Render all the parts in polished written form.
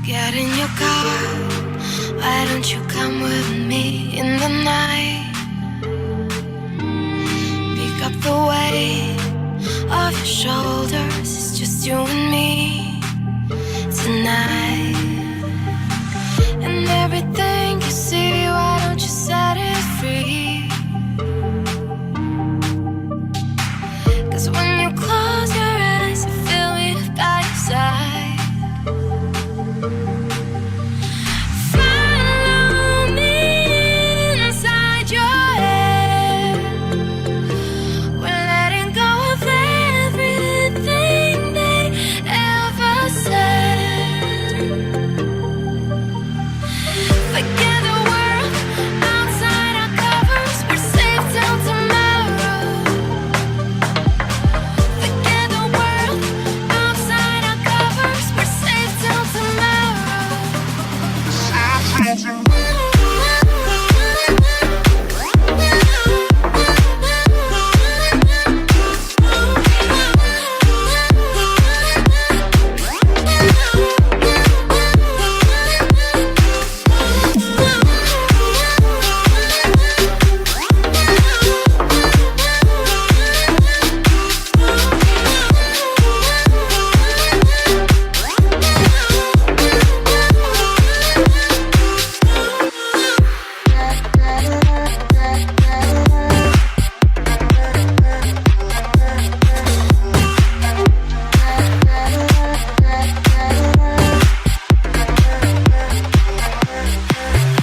Get in your car, why don't you come with me in the night? Pick up the weight of your shoulders, it's just you and me tonight. And everything you see, why don't you set it free? 'Cause when you close your eyes, you feel me by your side. Follow me inside your head. We're letting go of everything they ever said. Forget the world outside our covers. We're safe till tomorrow. Forget the world outside our covers. We're safe till tomorrow.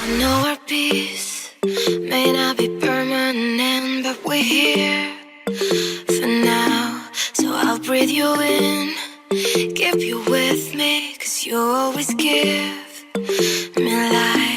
I know our peace may not be permanent, but we're here for now. So I'll breathe you in, keep you with me, 'cause you always give me life.